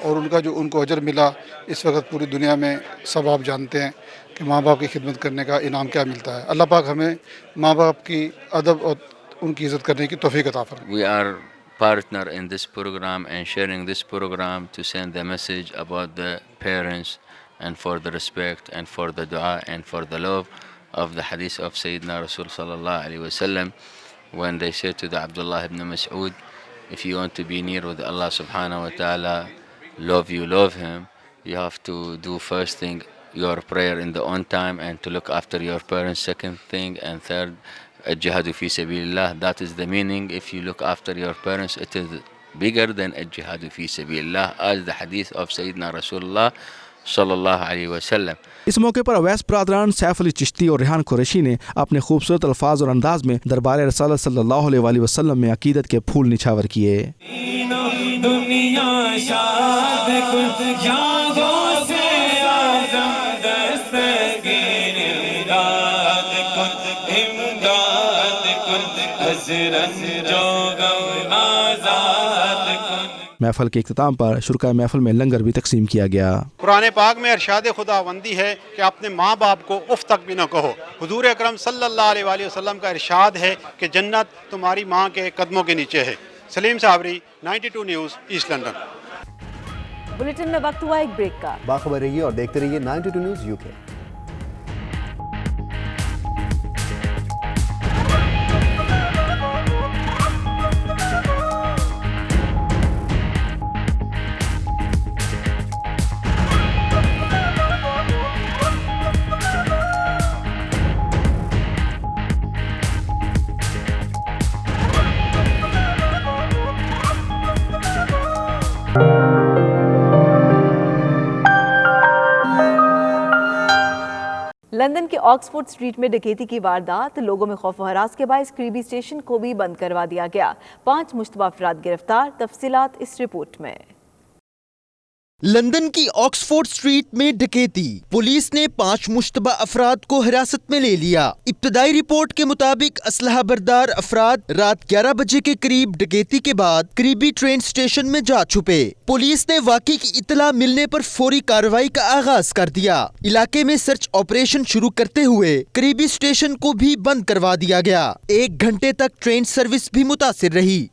और उनका जो उनको अजर मिला, इस वक्त पूरी दुनिया में सब आप जानते हैं कि माँ बाप की खिदमत करने का इनाम क्या मिलता है। अल्लाह पाक हमें माँ बाप की अदब और उनकी इज़्ज़त करने की तौफीक अता फरमाए। We are partner in this program and sharing this program to send the message about the parents and for the respect and for the dua and for the love of the hadith of Sayyidina Rasul sallallahu alaihi wasallam, when they said to the Abdullah ibn Mas'ud, if you want to be near with Allah subhanahu wa ta'ala, love him, you have to do first thing your prayer in the on time and to look after your parents, second thing, and third, al-jihadu fi sabilillah. That is the meaning. If you look after your parents, it is bigger than al-jihadu fi sabilillah, as the hadith of Sayyidina Rasulullah सल्लल्लाहु अलैहि वसल्लम। इस मौके पर अवैस बरादरान सैफ अली चिश्ती और रेहान कुरैशी ने अपने खूबसूरत अल्फाज और अंदाज में दरबार रसूल सल्लल्लाहु अलैहि वसल्लम में अकीदत के फूल निछावर किए। महफल के इख्तिताम पर शुरका महफल में लंगर भी तकसीम किया गया। कुरान पाक में इरशाद खुदावंदी है कि अपने माँ बाप को उफ तक भी न कहो। हुजूर अकरम सल्लल्लाहु अलैहि वसल्लम का इरशाद है कि जन्नत तुम्हारी माँ के कदमों के नीचे है। Salim Sabri, 92 news, East London. Bulletin में वक्त हुआ एक ब्रेक का। बाखबर रहिए और देखते रहिए 92 न्यूज़ यूके। لندن کے آکسفورڈ اسٹریٹ میں ڈکیتی کی واردات، لوگوں میں خوف و ہراس کے باعث کریبی اسٹیشن کو بھی بند کروا دیا گیا۔ 5 مشتبہ افراد گرفتار، تفصیلات اس رپورٹ میں۔ لندن کی آکسفورڈ اسٹریٹ میں ڈکیتی، پولیس نے 5 مشتبہ افراد کو حراست میں لے لیا۔ ابتدائی رپورٹ کے مطابق اسلحہ بردار افراد رات 11 بجے کے قریب ڈکیتی کے بعد قریبی ٹرین اسٹیشن میں جا چھپے۔ پولیس نے واقعے کی اطلاع ملنے پر فوری کارروائی کا آغاز کر دیا۔ علاقے میں سرچ آپریشن شروع کرتے ہوئے قریبی اسٹیشن کو بھی بند کروا دیا گیا۔ 1 گھنٹے تک ٹرین سروس بھی متاثر رہی۔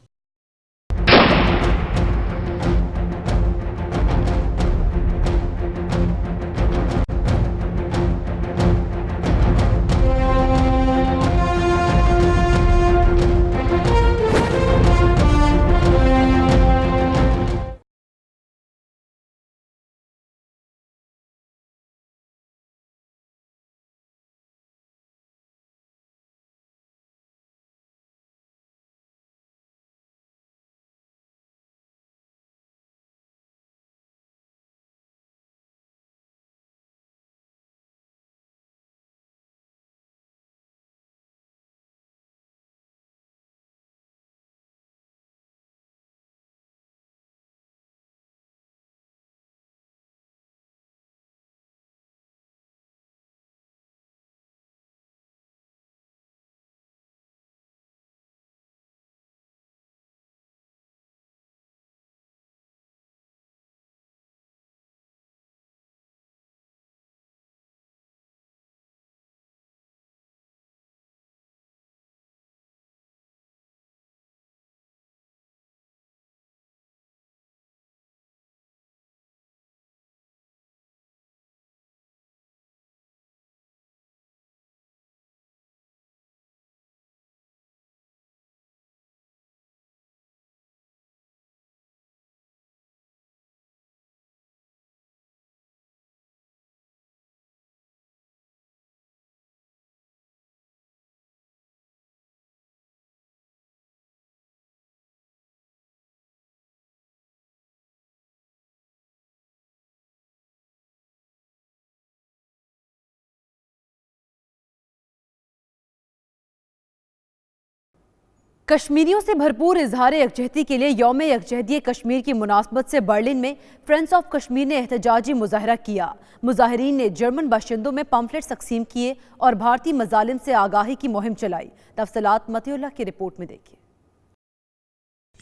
کشمیریوں سے بھرپور اظہار یکجہتی کے لیے یوم یکجہتی کشمیر کی مناسبت سے برلن میں فرینڈز آف کشمیر نے احتجاجی مظاہرہ کیا۔ مظاہرین نے جرمن باشندوں میں پمفلٹس تقسیم کیے اور بھارتی مظالم سے آگاہی کی مہم چلائی۔ تفصیلات متی اللہ کی رپورٹ میں دیکھیں۔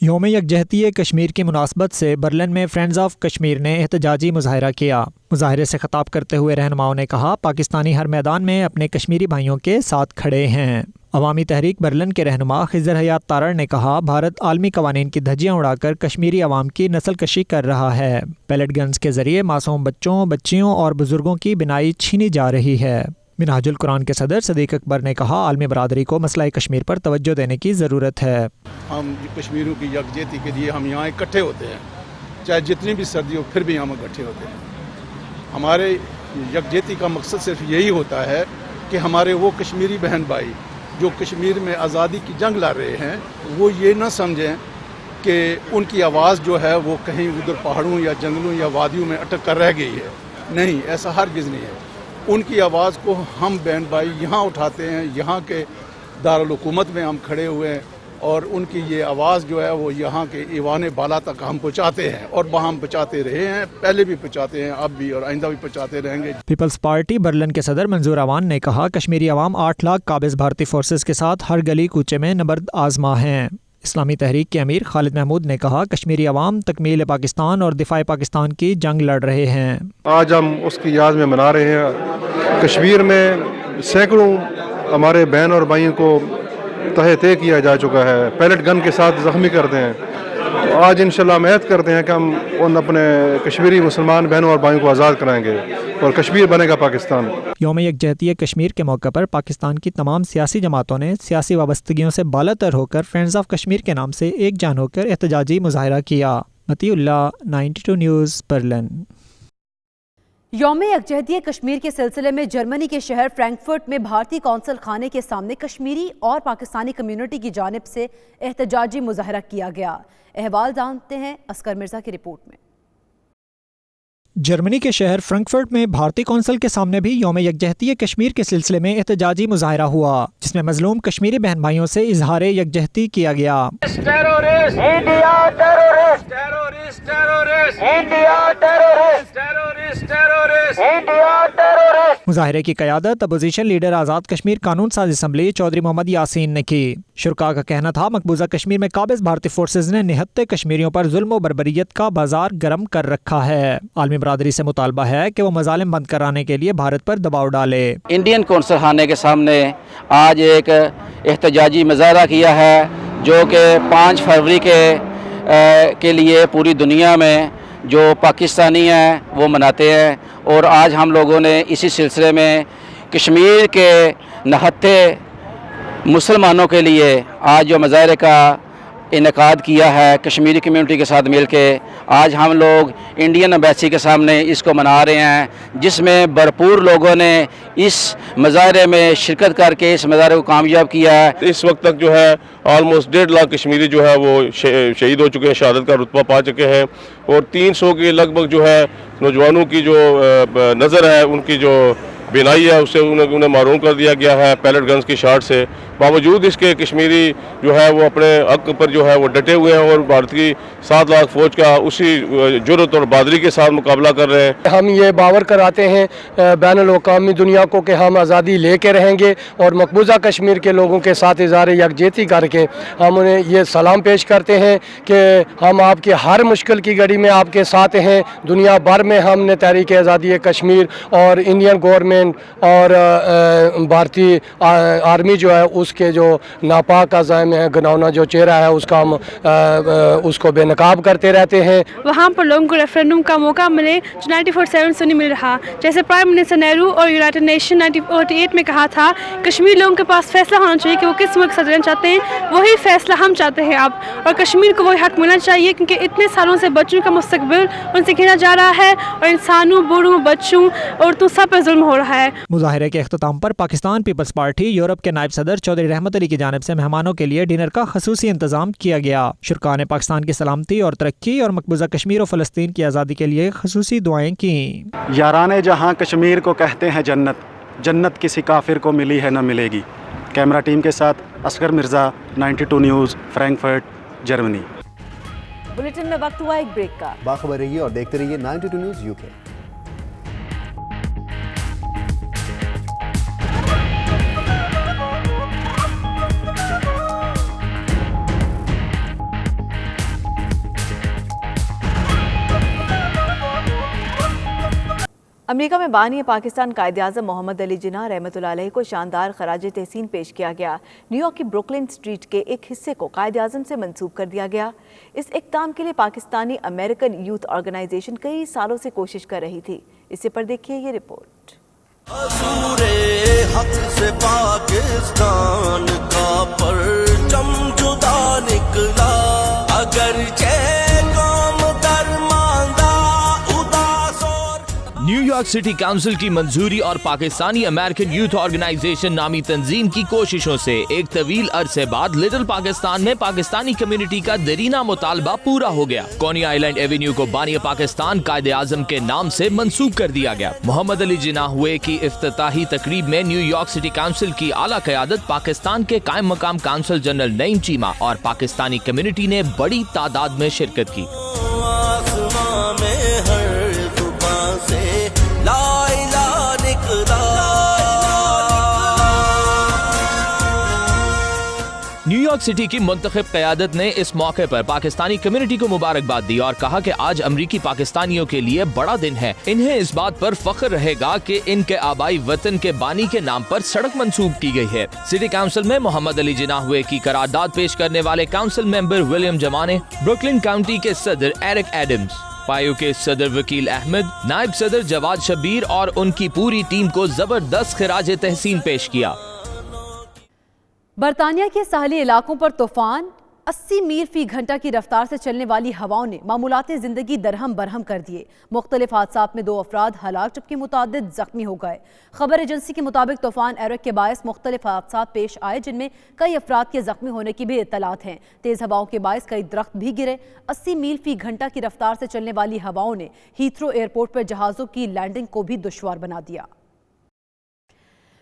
یوم یکجہتی کشمیر کی مناسبت سے برلن میں فرینڈز آف کشمیر نے احتجاجی مظاہرہ کیا۔ مظاہرے سے خطاب کرتے ہوئے رہنماؤں نے کہا، پاکستانی ہر میدان میں اپنے کشمیری بھائیوں کے ساتھ کھڑے ہیں۔ عوامی تحریک برلن کے رہنما خضر حیات تارڑ نے کہا، بھارت عالمی قوانین کی دھجیاں اڑا کر کشمیری عوام کی نسل کشی کر رہا ہے۔ پیلٹ گنز کے ذریعے معصوم بچوں، بچیوں اور بزرگوں کی بینائی چھینی جا رہی ہے۔ منہاج القرآن کے صدر صدیق اکبر نے کہا، عالمی برادری کو مسئلہ کشمیر پر توجہ دینے کی ضرورت ہے۔ ہم کشمیریوں کی یکجہتی کے لیے ہم یہاں اکٹھے ہوتے ہیں، چاہے جتنی بھی سردی ہو پھر بھی ہم اکٹھے ہوتے ہیں۔ ہمارے یکجہتی کا مقصد صرف یہی ہوتا ہے کہ ہمارے وہ کشمیری بہن بھائی جو کشمیر میں آزادی کی جنگ لڑ رہے ہیں وہ یہ نہ سمجھیں کہ ان کی آواز جو ہے وہ کہیں ادھر پہاڑوں یا جنگلوں یا وادیوں میں اٹک کر رہ گئی ہے۔ نہیں، ایسا ہرگز نہیں ہے۔ ان کی آواز کو ہم بہن بھائی یہاں اٹھاتے ہیں، یہاں کے دارالحکومت میں ہم کھڑے ہوئے ہیں اور ان کی یہ آواز جو ہے وہ یہاں کے ایوان بالا تک ہم پہنچاتے ہیں اور وہاں ہم پہنچاتے رہے ہیں، پہلے بھی پہنچاتے ہیں، اب بھی اور آئندہ بھی پہنچاتے رہیں گے۔ پیپلز پارٹی برلن کے صدر منظور اوان نے کہا، کشمیری عوام 8 لاکھ قابض بھارتی فورسز کے ساتھ ہر گلی کوچے میں نبرد آزما ہیں۔ اسلامی تحریک کے امیر خالد محمود نے کہا، کشمیری عوام تکمیل پاکستان اور دفاع پاکستان کی جنگ لڑ رہے ہیں۔ آج ہم اس کی یاد میں منا رہے ہیں۔ کشمیر میں سینکڑوں ہمارے بہن اور بھائیوں کو تہہ طے کیا جا چکا ہے، پیلٹ گن کے ساتھ زخمی کرتے ہیں۔ تو آج انشاءاللہ ہم عہد کرتے ہیں کہ ہم ان اپنے کشمیری مسلمان بہنوں اور بھائیوں کو آزاد کرائیں گے اور کشمیر بنے گا پاکستان۔ یوم یکجہتی کشمیر کے موقع پر پاکستان کی تمام سیاسی جماعتوں نے سیاسی وابستگیوں سے بالاتر ہو کر فرینڈز آف کشمیر کے نام سے ایک جان ہو کر احتجاجی مظاہرہ کیا۔ متی اللہ، 92 نیوز، برلن۔ یوم یکجہتی کشمیر کے سلسلے میں جرمنی کے شہر فرینکفرٹ میں بھارتی قونصل خانے کے سامنے کشمیری اور پاکستانی کمیونٹی کی جانب سے احتجاجی مظاہرہ کیا گیا۔ احوال جانتے ہیں اسکر مرزا کی رپورٹ میں۔ जर्मनी के शहर फ्रैंकफर्ट में भारतीय कौंसल के सामने भी यौम यकजहती कश्मीर के सिलसिले में एहतजाजी मुजाहरा हुआ, जिसमें मजलूम कश्मीरी बहन भाइयों से इजहार यकजहती किया गया। मुजाहरे की क़यादत अपोजिशन लीडर आज़ाद कश्मीर कानून साज असम्बली चौधरी मोहम्मद यासीन ने की। शुरका का कहना था मकबूजा कश्मीर में काबिज भारतीय फोर्सेज ने निहत्ते कश्मीरियों पर जुल्म और बर्बरियत का बाजार गर्म कर रखा है। आलमी बरादरी से मुतालबा है कि वो मजालिम बंद कराने के लिए भारत पर दबाव डाले। इंडियन कौंसल खाने के सामने आज एक एहतजाजी मुजाहरा किया है जो कि 5 फरवरी के लिए पूरी दुनिया में जो पाकिस्तानी हैं वो मनाते हैं, और आज हम लोगों ने इसी सिलसिले में कश्मीर के नहत्ते मुसलमानों के लिए आज जो मुजाहरे का इनेकाद किया है कश्मीरी कम्युनिटी के साथ मिलके। आज हम लोग इंडियन एम्बेसी के सामने इसको मना रहे हैं, जिसमें भरपूर लोगों ने इस मुजाहरे में शिरकत करके इस मुजाहरे को कामयाब किया है। इस वक्त तक जो है ऑलमोस्ट 1.5 लाख कश्मीरी जो है वो शहीद हो चुके हैं, शहादत का रुतबा पा चुके हैं, और 300 के लगभग जो है नौजवानों की जो नज़र है उनकी जो बिनाई है उससे उन्हें मारूम कर दिया गया है पैलेट गन्स की शॉट से। बावजूद इसके कश्मीरी जो है वो अपने हक पर जो है वो डटे हुए हैं और भारत की 7 लाख फौज का उसी जुर्रत और बहादुरी के साथ मुकाबला कर रहे हैं। हम ये बावर कराते हैं बैनुल-अक़वामी दुनिया को कि हम आज़ादी लेके रहेंगे, और मकबूजा कश्मीर के लोगों के साथ इज़हार यकजहती करके हम उन्हें ये सलाम पेश करते हैं कि हम आपके हर मुश्किल की घड़ी में आपके साथ हैं। दुनिया भर में हमने तहरीक आज़ादी कश्मीर और इंडियन गवर्नमेंट और भारतीय आर्मी जो है उसके जो नापाक अज़ाइम है, घिनौना जो चेहरा है उसका हम उसको बेनकाब करते रहते हैं। वहाँ पर लोगों को रेफरेंडम का मौका मिले जो 1947 से नहीं मिल रहा। जैसे प्राइम मिनिस्टर नेहरू और यूनाइटेड नेशन 1948 में कहा था कश्मीर लोगों के पास फैसला होना चाहिए कि वो किस मुल्क से रहना चाहते हैं, वही फैसला हम चाहते हैं अब, और कश्मीर को वही हक मिलना चाहिए क्योंकि इतने सालों से बच्चों का मुस्तकबिल उनसे घिना जा रहा है और इंसानों, बूढ़ों, बच्चों, औरतों सब पर जुल्म हो रहा है। मुजाहरे के अख्ताम पर पाकिस्तान पीपल्स पार्टी यूरोप के नायब सदर चौधरी रहमत अली की जानिब से मेहमानों के लिए डिनर का खसूसी इंतजाम किया गया। शुरका ने पाकिस्तान की सलामती और तरक्की और मकबूजा कश्मीर और फ़लस्तीन की आज़ादी के लिए खसूसी दुआएं की। याराने जहाँ कश्मीर को कहते हैं जन्नत, जन्नत किसी काफिर को मिली है न मिलेगी। कैमरा टीम के साथ Asghar Mirza, 92 news, Frankfurt, Germany. Bulletin में वक्त हुआ एक ब्रेक का। बाखबर रहिए और देखते रहिए 92 न्यूज़ यूके। अमेरिका में बानी पाकिस्तान कायद-ए-आज़म मोहम्मद अली जिन्ना रहमतुल्लाह अलैह को शानदार खराज तहसीन पेश किया गया। न्यूयॉर्क की ब्रुकलिन स्ट्रीट के एक हिस्से को कायद-ए-आज़म से मंसूब कर दिया गया। इस इक़दाम के लिए पाकिस्तानी अमेरिकन यूथ ऑर्गेनाइजेशन कई सालों से कोशिश कर रही थी। इससे पर देखिए ये रिपोर्ट। हक से पाकिस्तान का परचम जुदा निकला, अगरचे न्यूयॉर्क सिटी काउंसिल की मंजूरी और पाकिस्तानी अमेरिकन यूथ ऑर्गेनाइजेशन नामी तंजीम की कोशिशों से एक तवील अरसे बाद लिटिल पाकिस्तान में पाकिस्तानी कम्युनिटी का दरीना मुतालबा पूरा हो गया। कॉनी आइलैंड एवेन्यू को बानी पाकिस्तान कायद-ए-आज़म के नाम से मंसूब कर दिया गया। मोहम्मद अली जिन्ना हुए की इफ्तिताही तकरीब में न्यूयॉर्क सिटी काउंसिल की आला क़यादत, पाकिस्तान के कायम मकाम काउंसिल जनरल नईम चीमा और पाकिस्तानी कम्युनिटी ने बड़ी तादाद में शिरकत की। न्यूयॉर्क सिटी की मुंतखब क़यादत ने इस मौके पर पाकिस्तानी कम्युनिटी को मुबारकबाद दी और कहा कि आज अमरीकी पाकिस्तानियों के लिए बड़ा दिन है। इन्हें इस बात पर फख्र रहेगा कि इनके आबाई वतन के बानी के नाम पर सड़क मंसूब की गई है। सिटी काउंसिल में मोहम्मद अली जिन्ना हुए की करारदाद पेश करने वाले काउंसिल मेंबर विलियम जमाने, ब्रुकलिन काउंटी के सदर एरिक एडम्स, पायो के सदर वकील अहमद, नायब सदर जवाद शबीर और उनकी पूरी टीम को जबरदस्त खराज तहसीन पेश किया। बरतानिया के साहली इलाकों पर तूफान, 80 मील फी घंटा की रफ्तार से चलने वाली हवाओं ने मामूलाती जिंदगी दरहम बरहम कर दिए। मुख्तलिफ हादसात में 2 अफराद हलाक जबकि मुतअद्दिद जख्मी हो गए। खबर एजेंसी के मुताबिक तूफान एरिक के बायस मुख्तलिफ हादसात पेश आए जिनमें कई अफराद के जख्मी होने की भी इत्तलात हैं। तेज हवाओं के बायस कई दरख्त भी गिरे। 80 मील फी घंटा की रफ्तार से चलने वाली हवाओं ने हीथ्रो एयरपोर्ट पर जहाज़ों की लैंडिंग को भी दुश्वार बना दिया।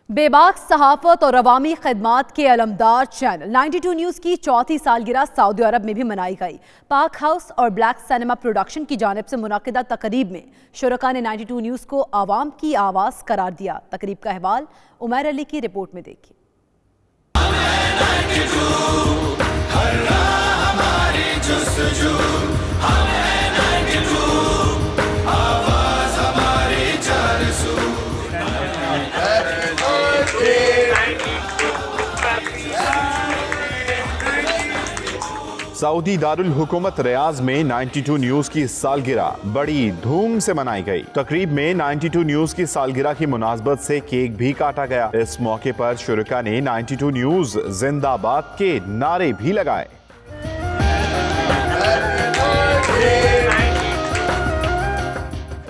बेबाक सहाफत और अवामी खिदमात के अलमदार चैनल 92 न्यूज़ की 4थी सालगिरह सऊदी अरब में भी मनाई गई। पाक हाउस और ब्लैक सिनेमा प्रोडक्शन की जानिब से मुनक़िदा तकरीब में शुरका ने 92 न्यूज़ को आवाम की आवाज़ करार दिया। तकरीब का अहवाल उमैर अली की रिपोर्ट में देखिए। सऊदी दारुल हुकूमत रियाज में 92 न्यूज़ की सालगिरह बड़ी धूम से मनाई गई। तकरीब में 92 न्यूज़ की सालगिरह की मुनासबत से केक भी काटा गया। इस मौके पर शुरका ने 92 न्यूज़ जिंदाबाद के नारे भी लगाए।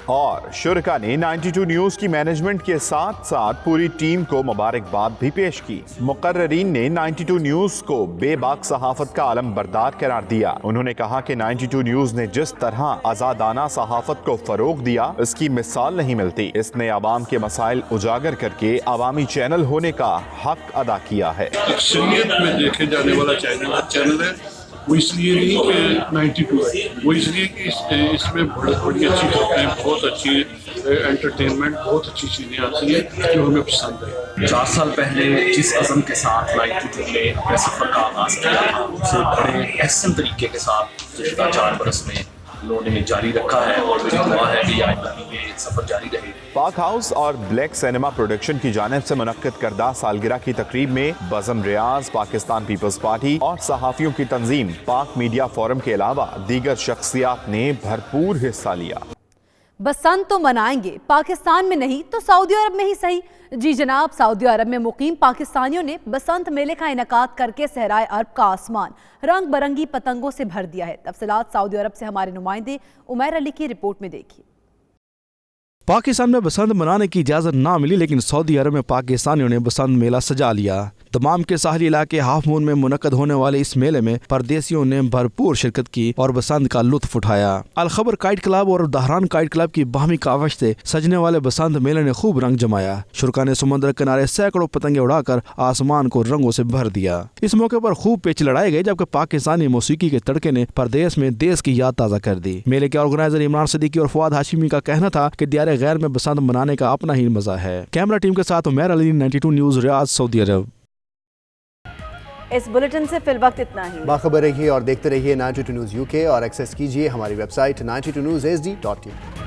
और शुरका ने 92 न्यूज़ की मैनेजमेंट के साथ साथ पूरी टीम को मुबारकबाद भी पेश की। मुकर्ररीन ने 92 न्यूज़ को बेबाक सहाफत का आलम बरदार करार दिया। उन्होंने कहा कि 92 न्यूज़ ने जिस तरह आज़ादाना सहाफत को फरोग दिया इसकी मिसाल नहीं मिलती। इसने आवाम के मसाइल उजागर करके आवामी चैनल होने का हक अदा किया है। अक्सरियत में देखे जाने वाला चैनल है, वो इसलिए नहीं कि 92 है, वो इसलिए कि इसमें बड़ी अच्छी खबरें, बहुत अच्छी एंटरटेनमेंट, बहुत अच्छी चीज़ें आती हैं जो हमें पसंद है। 4 साल पहले जिस अज़म के साथ 92 ने अपने सफ़र का आगाज़ किया था उसे बड़े अहसन तरीके के साथ गुज़श्ता 4 बरस में उन्होंने जारी रखा है और मेरी दुआ है कि आइंदा भी ये सफ़र जारी रहे। पाक हाउस और ब्लैक सिनेमा प्रोडक्शन की जानिब से मुनक्किद करदा सालगिरह की तकरीब में बज़म रियाज, पाकिस्तान पीपल्स पार्टी और सहाफ़ियों की तंजीम पाक मीडिया फोरम के अलावा दीगर शख्सियात ने भरपूर हिस्सा लिया। बसंत तो मनाएंगे, पाकिस्तान में नहीं तो सऊदी अरब में ही सही। जी जनाब, सऊदी अरब में मुकीम पाकिस्तानियों ने बसंत मेले का इनेकाद करके सहराए अरब का आसमान रंग बरंगी पतंगों से भर दिया है। तफसीलात सऊदी अरब से हमारे नुमाइंदे उमैर अली की रिपोर्ट में देखिए। पाकिस्तान में बसंत मनाने की इजाज़त ना मिली लेकिन सऊदी अरब में पाकिस्तानियों ने बसंत मेला सजा लिया। दमाम के साहली इलाके हाफ मून में मुनक्कद होने वाले इस मेले में परदेसियों ने भरपूर शिरकत की और बसंत का लुत्फ उठाया। अलखबर काइट क्लब और दहरान काइट क्लब की बाहमी कावश से सजने वाले बसंत मेले ने खूब रंग जमाया। शुरका ने समुद्र किनारे सैकड़ों पतंगे उड़ाकर आसमान को रंगों से भर दिया। इस मौके पर खूब पेच लड़ाए गए जबकि पाकिस्तानी मौसीकी के तड़के ने परदेश में देश की याद ताज़ा कर दी। मेले के ऑर्गेनाइजर इमरान सिद्दीकी और फवाद हाशिमी का कहना था कि दियारे गैर में बसंत मनाने का अपना ही मजा है। कैमरा टीम के साथ Umair Ali, 92 news, Riyadh, Saudi अरब। इस बुलेटिन से फिल वक्त इतना ही। बाखबर रहिए और देखते रहिए 92 न्यूज़ UK और एक्सेस कीजिए हमारी वेबसाइट 92newsHD.in।